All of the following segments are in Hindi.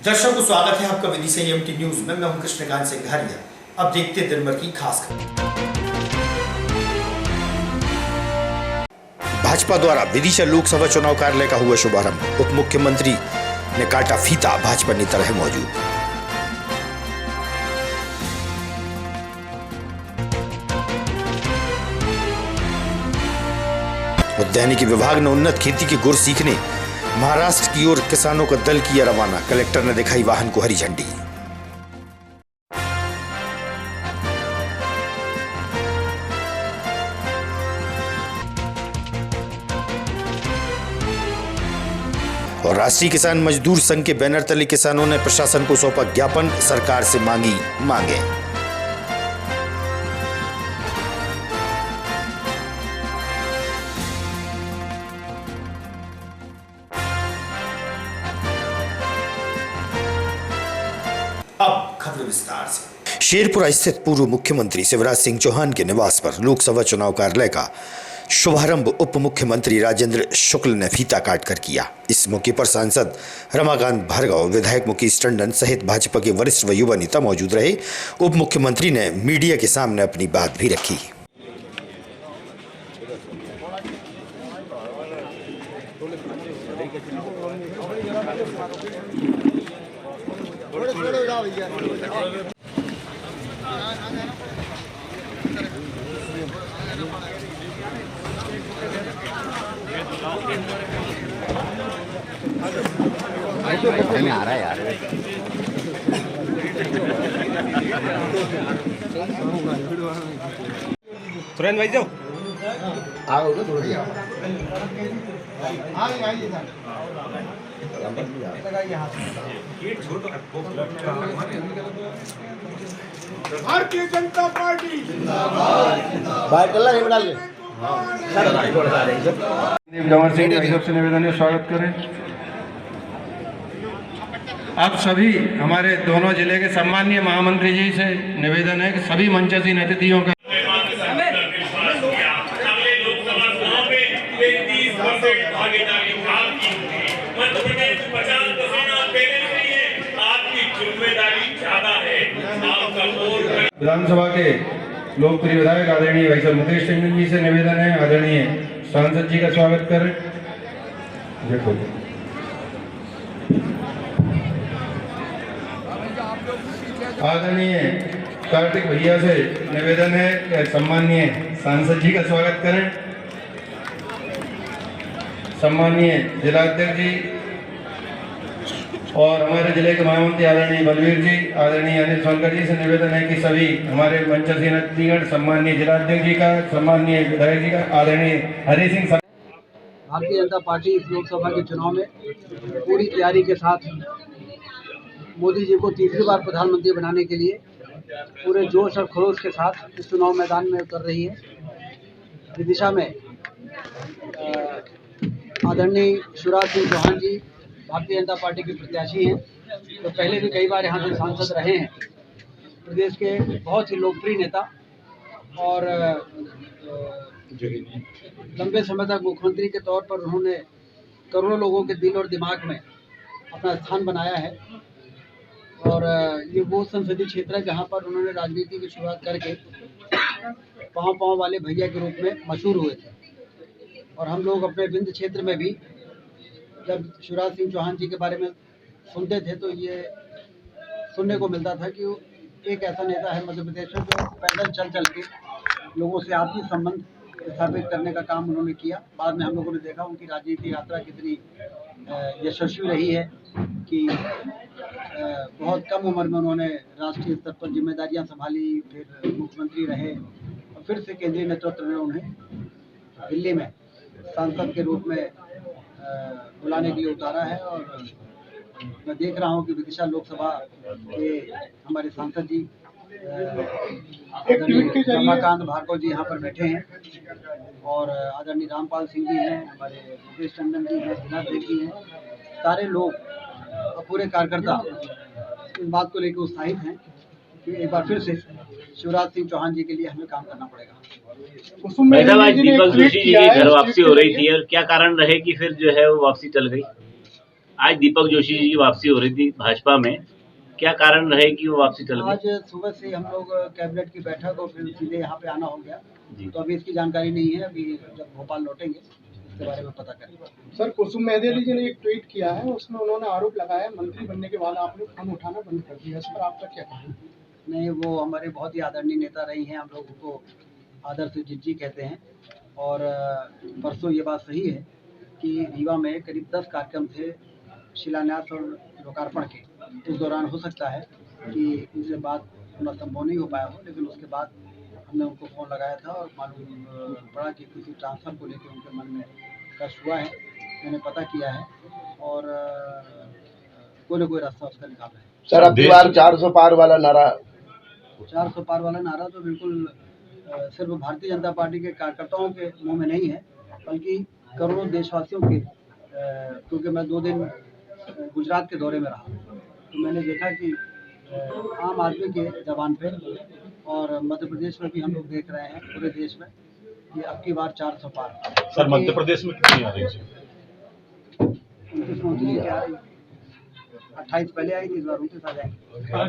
दर्शकों स्वागत है आपका विदिशा एमटी न्यूज में। मैं हूं कृष्णकांत सिंघारिया। अब देखते हैं दिन भर की खास खबर। भाजपा द्वारा विदिशा लोकसभा चुनाव कार्यालय का हुआ शुभारंभ। उप मुख्यमंत्री ने काटा फीता, भाजपा नेता रहे मौजूद। उद्यानिकी विभाग ने उन्नत खेती के गुर सीखने महाराष्ट्र की ओर किसानों का दल किया रवाना। कलेक्टर ने दिखाई वाहन को हरी झंडी। और राष्ट्रीय किसान मजदूर संघ के बैनर तले किसानों ने प्रशासन को सौंपा ज्ञापन, सरकार से मांगी मांगे। अब खबर विस्तार से। शेरपुरा स्थित पूर्व मुख्यमंत्री शिवराज सिंह चौहान के निवास पर लोकसभा चुनाव कार्यालय का शुभारंभ उप मुख्यमंत्री राजेंद्र शुक्ल ने फीता काटकर किया। इस मौके पर सांसद रमाकांत भार्गव, विधायक मुकेश टंडन सहित भाजपा के वरिष्ठ व युवा नेता मौजूद रहे। उप मुख्यमंत्री ने मीडिया के सामने अपनी बात भी रखी। आ रहा है यार। सुरेंद्र भाई जाओ आओ थोड़ा भारतीय जनता पार्टी बाहर चल रहा है। जवाहर सिंह भाई से निवेदन है, स्वागत करें। आप सभी हमारे दोनों जिले के सम्मानीय महामंत्री जी से निवेदन है कि सभी मंचासीन अतिथियों का विधानसभा के लोकप्रिय विधायक आदरणीय भाई साहब मुकेश टंडन जी से निवेदन है, आदरणीय सांसद जी का स्वागत करें। देखो आदरणीय कार्तिक भैया से निवेदन है कि सम्मानीय सांसद जी का स्वागत करें। सम्मानीय जिलाध्यक्ष जी और हमारे जिले के महामंत्री आदरणीय बलवीर जी, आदरणीय अनिल सोनकर जी से निवेदन है कि सभी हमारे मंचासीन अतिथिगण, सम्मानीय जिलाध्यक्ष जी का, सम्मानीय विधायक जी का, आदरणीय हरि सिंह। भारतीय जनता पार्टी इस लोकसभा के चुनाव में पूरी तैयारी के साथ मोदी जी को तीसरी बार प्रधानमंत्री बनाने के लिए पूरे जोश और खरोश के साथ इस चुनाव मैदान में उतर रही है। विदिशा में आदरणीय शिवराज सिंह चौहान जी भारतीय जनता पार्टी के प्रत्याशी हैं, तो पहले भी कई बार यहाँ से सांसद रहे हैं। प्रदेश के बहुत ही लोकप्रिय नेता और लंबे समय तक मुख्यमंत्री के तौर पर उन्होंने करोड़ों लोगों के दिल और दिमाग में अपना स्थान बनाया है। और ये वो संसदीय क्षेत्र है जहाँ पर उन्होंने राजनीति की शुरुआत करके पाँव वाले भैया के रूप में मशहूर हुए थे। और हम लोग अपने विंध्य क्षेत्र में भी जब शिवराज सिंह चौहान जी के बारे में सुनते थे तो ये सुनने को मिलता था कि वो एक ऐसा नेता है मध्य प्रदेश में जो पैदल चल के लोगों से आपसी संबंध स्थापित करने का काम उन्होंने किया। बाद में हम लोगों ने देखा उनकी राजनीतिक यात्रा कितनी यशस्वी रही है कि बहुत कम उम्र में उन्होंने राष्ट्रीय स्तर पर जिम्मेदारियां संभाली, फिर मुख्यमंत्री रहे और फिर से केंद्रीय नेतृत्व ने उन्हें दिल्ली में सांसद के रूप में बुलाने के लिए उतारा है। और मैं देख रहा हूं कि विदिशा लोकसभा के हमारे सांसद जी रमाकांत भार्गव जी यहाँ पर बैठे हैं और आदरणीय रामपाल सिंह जी हैं, हमारे मुकेश टंडन जी हैं, जिलाध्यक्ष जी हैं। सारे लोग और पूरे कार्यकर्ता इस बात को लेकर उत्साहित हैं कि एक बार फिर से शिवराज सिंह चौहान जी के लिए हमें काम करना पड़ेगा। आज दीपक जोशी जी की घर वापसी हो रही थी और क्या कारण रहे कि फिर जो है वो वापसी चल गई? आज दीपक जोशी जी की वापसी हो रही थी भाजपा में, क्या कारण रहे कि वो वापसी टल आज गई? सुबह से हम लोग कैबिनेट की बैठक और फिर सीधे यहाँ पे आना हो गया, जी। तो अभी इसकी जानकारी नहीं है। अभी जब भोपाल लौटेंगे इसके बारे में पता करेंगे। सर कुसुम मेहदी जी ने एक ट्वीट किया है, उसमें उन्होंने आरोप लगाया मंत्री बनने के बाद आपने फोन उठाना बंद कर दिया। इस पर आपका क्या कहना है? नहीं, वो हमारे बहुत ही आदरणीय नेता रही हैं, हम लोग उनको आदर से जिज्जी कहते हैं। और परसों ये बात सही है कि रीवा में करीब 10 कार्यक्रम थे शिलान्यास और लोकार्पण के। उस दौरान हो सकता है कि उनसे बात होना संभव नहीं हो पाया हो, लेकिन उसके बाद हमने उनको फ़ोन लगाया था और मालूम पड़ा कि किसी ट्रांसफ़र को लेकर उनके मन में कष्ट हुआ है। मैंने पता किया है और कोई ना कोई रास्ता उसका निकाल रहे हैं। सर अब की बार 400 पार वाला नारा 400 पार वाला नारा तो बिल्कुल सिर्फ भारतीय जनता पार्टी के कार्यकर्ताओं के मुंह में नहीं है, बल्कि करोड़ों देशवासियों के। क्योंकि मैं 2 दिन गुजरात के दौरे में रहा, तो मैंने देखा कि आम आदमी के जबान पे और मध्य प्रदेश में भी हम लोग देख रहे हैं, पूरे देश में कि अब की बार 400 पार। सर मध्य प्रदेश में कितनी आ रही है? 29 क्या 28 पहले आई थी, इस बार 29 आ जाएंगे।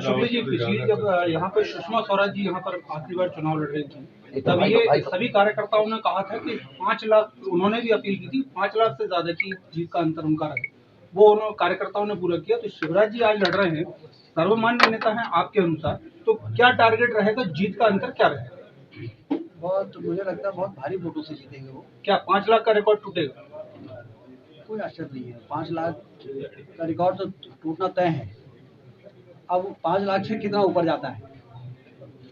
शुक्ला जी, पिछली जब यहाँ पर सुषमा स्वराज जी यहाँ पर आखिरी बार चुनाव लड़ रही थी, तब ये सभी कार्यकर्ताओं ने कहा था कि 5 लाख, उन्होंने भी अपील की थी 5 लाख से ज्यादा की जीत का अंतर उनका रहे, वो उन्होंने कार्यकर्ताओं ने पूरा किया। तो शिवराज जी आज लड़ रहे हैं, सर्वमान्य नेता हैं आपके अनुसार, तो क्या टारगेट रहेगा, जीत का अंतर क्या रहेगा? बहुत, मुझे लगता है बहुत भारी वोटों से जीतेंगे वो। क्या 5 लाख का रिकॉर्ड टूटेगा? कोई आश्चर्य नहीं है, 5 लाख का रिकॉर्ड तो टूटना तय है। अब 5 लाख से कितना ऊपर जाता है,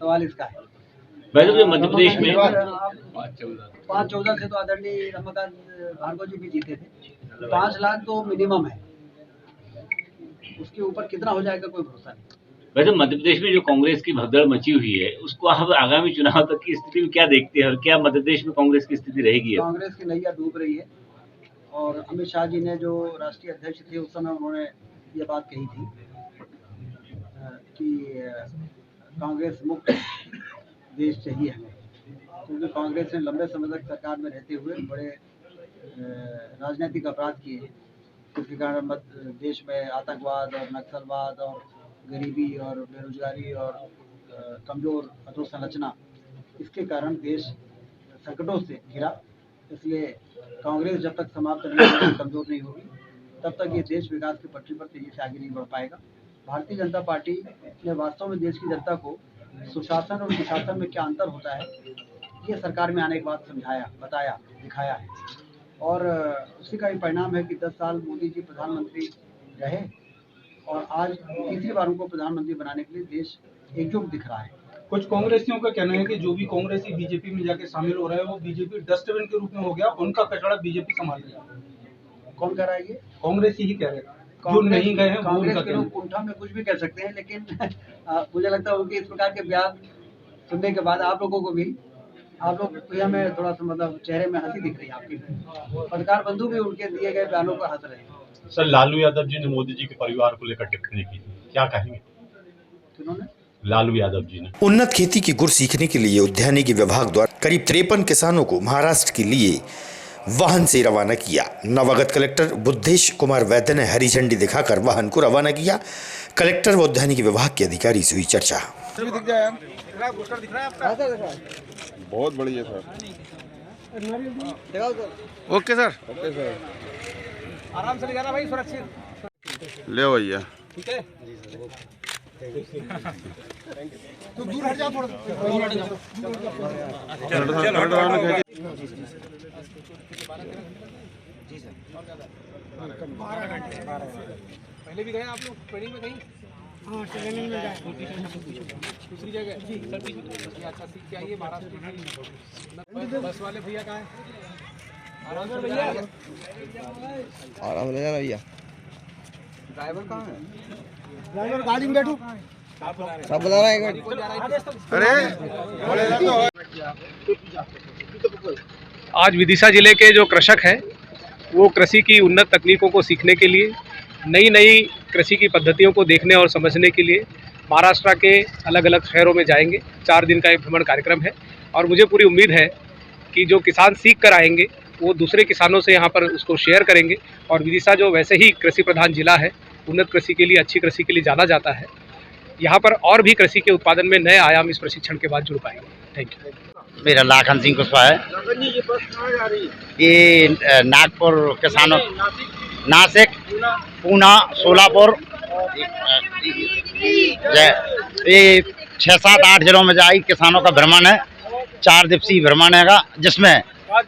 सवाल इसका है। वैसे तो मध्य प्रदेश में 5-14 से तो आदरणीय रमाकांत भार्गव जी भी जीते थे। 5 लाख तो मिनिमम है, उसके ऊपर कितना हो जाएगा कोई भरोसा नहीं। वैसे मध्य प्रदेश में जो कांग्रेस की भगदड़ मची हुई है, उसको आप आगामी चुनाव तक की स्थिति में क्या देखते हैं और क्या मध्य प्रदेश में कांग्रेस की स्थिति रहेगी? कांग्रेस की नैया डूब रही है और अमित शाह जी ने जो राष्ट्रीय अध्यक्ष थे उस समय उन्होंने ये बात कही थी कि कांग्रेस मुक्त देश चाहिए हमें, क्योंकि कांग्रेस ने लंबे समय तक सरकार में रहते हुए बड़े राजनीतिक अपराध किए हैं, जिसके कारण देश में आतंकवाद और नक्सलवाद और गरीबी और बेरोजगारी और कमज़ोर अधोसंरचना, इसके कारण देश संकटों से घिरा। इसलिए कांग्रेस जब तक समाप्त नहीं होगी, कमज़ोर नहीं होगी, तब तक ये देश विकास की पटरी पर तेजी से आगे नहीं बढ़ पाएगा। भारतीय जनता पार्टी ने वास्तव में देश की जनता को सुशासन और कुशासन में क्या अंतर होता है, ये सरकार में आने के बाद समझाया, बताया, दिखाया है। और उसी का ही परिणाम है कि 10 साल मोदी जी प्रधानमंत्री रहे और आज तीसरी बार उनको प्रधानमंत्री बनाने के लिए देश एकजुट दिख रहा है। कुछ कांग्रेसियों का कहना है कि जो भी कांग्रेसी बीजेपी में जाके शामिल हो रहे हैं, वो बीजेपी डस्टबिन के रूप में हो गया, उनका कचरा बीजेपी संभाल रही है। कौन कह रहा है ये? कांग्रेसी ही कह रहे हैं, जो नहीं गए हैं वो कांग्रेस उनका के लोग कुंठा में कुछ भी कह सकते हैं, लेकिन मुझे लगता है उनके इस प्रकार के बयान सुनने के बाद आप लोगों को भी, आप लोग भैया में थोड़ा सा मतलब चेहरे में हंसी दिख रही है आपकी। पत्रकार बंधु भी उनके दिए गए बयानों पर हंस रहे हैं। सर लालू यादव जी ने मोदी जी के परिवार को लेकर टिप्पणी की, क्या कहेंगे? किन्होंने? लालू यादव जी ने। उन्नत खेती की गुर सीखने के लिए उद्यानिकी विभाग द्वारा करीब 53 किसानों को महाराष्ट्र के लिए वाहन से रवाना किया। नवागत कलेक्टर बुद्धेश कुमार वैद्य ने हरी झंडी दिखाकर वाहन को रवाना किया। कलेक्टर व उद्यानिकी विभाग के अधिकारी से हुई चर्चा। बहुत बढ़िया sir. Okay sir. Okay sir, आराम से ले जाना भाई, सुरक्षित। ले भैया। ठीक है, तो दूर हट जाओ थोड़ा। पहले भी गए आप लोग ट्रेनिंग में कहीं? हाँ, ट्रेनिंग में गए। दूसरी जगह जी सर, अच्छा सीख के आइए। महाराष्ट्र बस वाले भैया कहाँ हैं? आराम से भैया, आराम ले जाना भैया। ड्राइवर कहाँ है? ड्राइवर गाड़ी में बैठो। सब बुला रहा है। आज विदिशा जिले के जो कृषक हैं वो कृषि की उन्नत तकनीकों को सीखने के लिए, नई नई कृषि की पद्धतियों को देखने और समझने के लिए महाराष्ट्र के अलग अलग शहरों में जाएंगे। 4 दिन का एक भ्रमण कार्यक्रम है और मुझे पूरी उम्मीद है कि जो किसान सीख कर आएंगे वो दूसरे किसानों से यहाँ पर उसको शेयर करेंगे। और विदिशा जो वैसे ही कृषि प्रधान जिला है, उन्नत कृषि के लिए, अच्छी कृषि के लिए जाना जाता है, यहाँ पर और भी कृषि के उत्पादन में नए आयाम इस प्रशिक्षण के बाद जुड़ पाएंगे। Thank you. मेरा लाखन सिंह कुशवाहा है। ये नागपुर किसानों, नासिक, पूना, सोलापुर, ये 6-7-8 जिलों में जाए किसानों का भ्रमण है। 4 दिवसीय भ्रमण है, जिसमें 5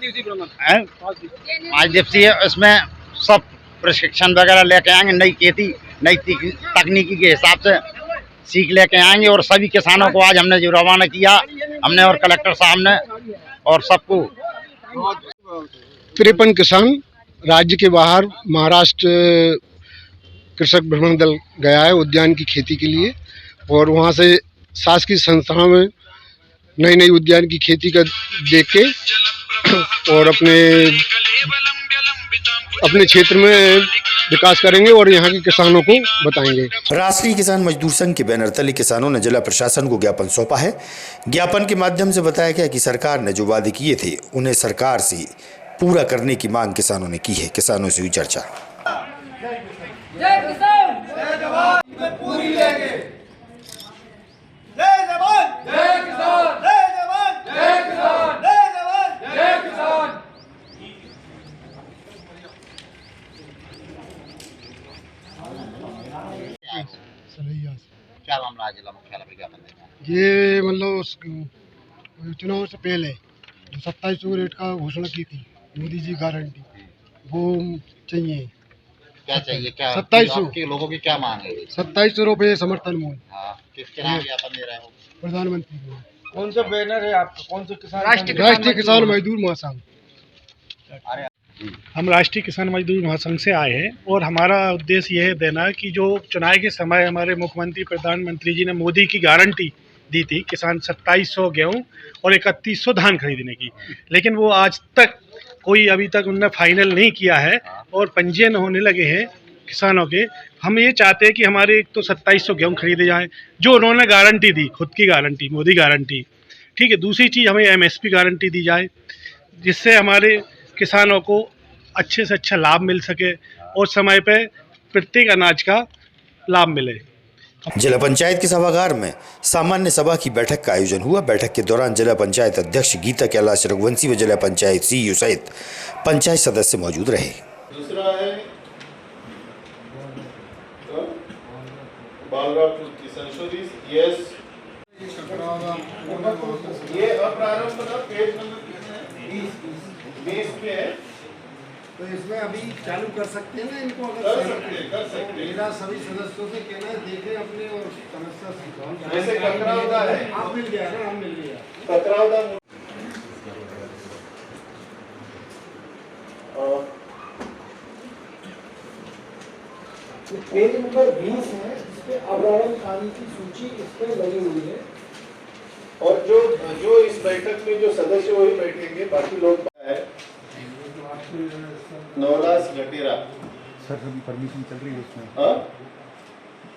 दिवसीय है। इसमें सब प्रशिक्षण वगैरह लेके आएंगे, नई खेती, नई तकनीकी के हिसाब से सीख लेके आएंगे। और सभी किसानों को आज हमने जो रवाना किया, हमने और कलेक्टर साहब ने और सबको 53 किसान राज्य के बाहर महाराष्ट्र कृषक भ्रमण दल गया है उद्यान की खेती के लिए। और वहाँ से शासकीय संस्थाओं में नई नई उद्यान की खेती का देख के और अपने क्षेत्र में विकास करेंगे और यहाँ के किसानों को बताएंगे। राष्ट्रीय किसान मजदूर संघ के बैनर तले किसानों ने जिला प्रशासन को ज्ञापन सौंपा है। ज्ञापन के माध्यम से बताया गया कि सरकार ने जो वादे किए थे उन्हें सरकार से पूरा करने की मांग किसानों ने की है। किसानों से हुई चर्चा। क्या मामला है जिला मुख्यालय पे ज्ञापन देना? ये मतलब चुनाव से पहले जो 2700 रेट का घोषणा की थी मोदी जी गारंटी, वो चाहिए। क्या चाहिए? क्या 2700 के लोगों की क्या मांग है? 2700 रुपये समर्थन मूल्य। हाँ, किसके नाम ज्ञापन दे रहे हो? प्रधानमंत्री को। कौन सा बैनर है आपका? कौन सा किसान? राष्ट्रीय किसान मजदूर महासंघ। हम राष्ट्रीय किसान मजदूर महासंघ से आए हैं और हमारा उद्देश्य यह है देना कि जो चुनाव के समय हमारे मुख्यमंत्री प्रधानमंत्री जी ने मोदी की गारंटी दी थी किसान 2700 गेहूँ और 3100 धान खरीदने की, लेकिन वो आज तक कोई अभी तक उन्होंने फाइनल नहीं किया है और पंजीयन होने लगे हैं किसानों के। हम ये चाहते हैं कि हमारे एक तो 2700 गेहूँ खरीदे जाएँ जो उन्होंने गारंटी दी, खुद की गारंटी, मोदी गारंटी, ठीक है। दूसरी चीज़, हमें MSP गारंटी दी जाए जिससे हमारे किसानों को अच्छे से अच्छा लाभ मिल सके और समय पे प्रत्येक अनाज का लाभ मिले। जिला पंचायत के सभागार में सामान्य सभा की बैठक का आयोजन हुआ। बैठक के दौरान जिला पंचायत अध्यक्ष गीता कैलाश रघुवंशी व जिला पंचायत CEO सहित पंचायत सदस्य मौजूद रहे। दूसरा है बालराव की संशोधित यस, ये अप्रारंभ का पेज नंबर 20 पे है, तो इसमें अभी चालू कर सकते हैं ना इनको? अगर कर सकते हैं। मेरा सभी सदस्यों से कहना है देखें अपने और समस्या सिखाओ। जैसे कतरावदा है, आप मिल गया ना, हम मिल गया कतरावदा पेज नंबर 20 है, इसपे अपराधकारी की सूची इस पर लगी हुई है। और जो इस बैठक में जो सदस्य वही बैठेंगे, बाकी लोग है। नवलास गटेरा सर, परमिशन चल रही है उसमें, हाँ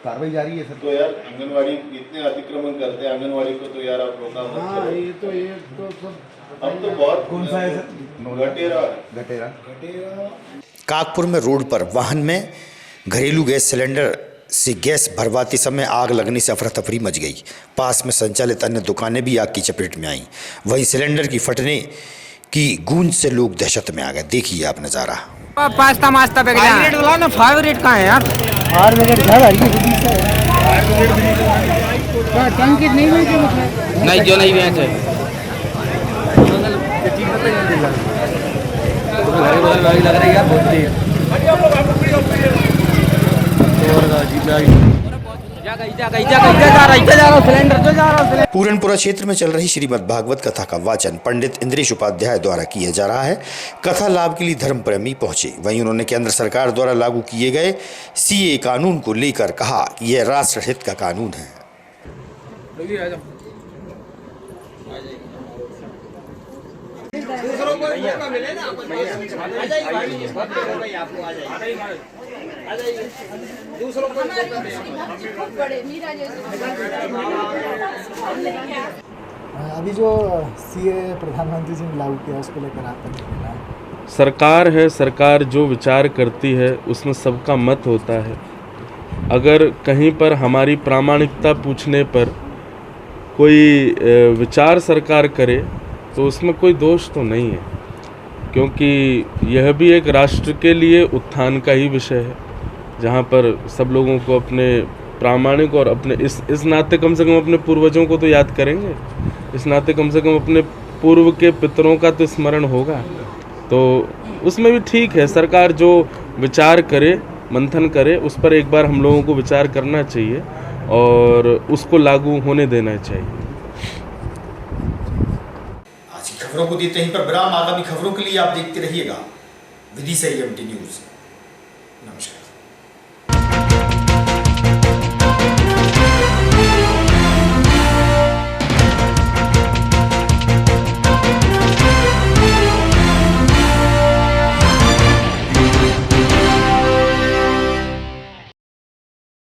कार्रवाई जारी है सर। तो यार आंगनवाड़ी इतने अतिक्रमण करते हैं, आंगनवाड़ी को तो यार आप रोका मत करो। ये तो सब अब तो बहुत। कौन सा है सर? गटेरा। काकपुर में रोड पर वाहन में घरेलू गैस सिलेंडर से गैस भरवाते समय आग लगने से अफरा तफरी मच गई। पास में संचालित अन्य दुकानें भी आग की चपेट में आईं। वहीं सिलेंडर की फटने की गूंज से लोग दहशत में आ गए। देखिए आप नज़ारा। पास्ता मास्ता पे ना 5 रेट कहाँ है यार? 5 रेट टंकी नहीं हुई जो नहीं, जो नहीं बेच है लग रही है बहुत देर। पूरनपुरा क्षेत्र में चल रही श्रीमद् भागवत कथा का वाचन पंडित इंद्रेश उपाध्याय द्वारा किया जा रहा है। कथा लाभ के लिए धर्म प्रेमी पहुंचे। वहीं उन्होंने केंद्र सरकार द्वारा लागू किए गए CA कानून को लेकर कहा कि यह राष्ट्रहित का कानून है। अभी जो CA प्रधानमंत्री जी ने लागू किया उसको लेकर आपका क्या कहना है? सरकार है, सरकार जो विचार करती है उसमें सबका मत होता है। अगर कहीं पर हमारी प्रामाणिकता पूछने पर कोई विचार सरकार करे तो उसमें कोई दोष तो नहीं है, क्योंकि यह भी एक राष्ट्र के लिए उत्थान का ही विषय है, जहाँ पर सब लोगों को अपने प्रामाणिक और अपने इस नाते कम से कम अपने पूर्वजों को तो याद करेंगे, इस नाते कम से कम अपने पूर्व के पितरों का तो स्मरण होगा। तो उसमें भी ठीक है, सरकार जो विचार करे, मंथन करे, उस पर एक बार हम लोगों को विचार करना चाहिए और उसको लागू होने देना चाहिए। आज की खबरों को देते हैं पर विराम। आगामी खबरों के लिए आप देखते रहिएगा विदिशा EMT न्यूज। नमस्कार।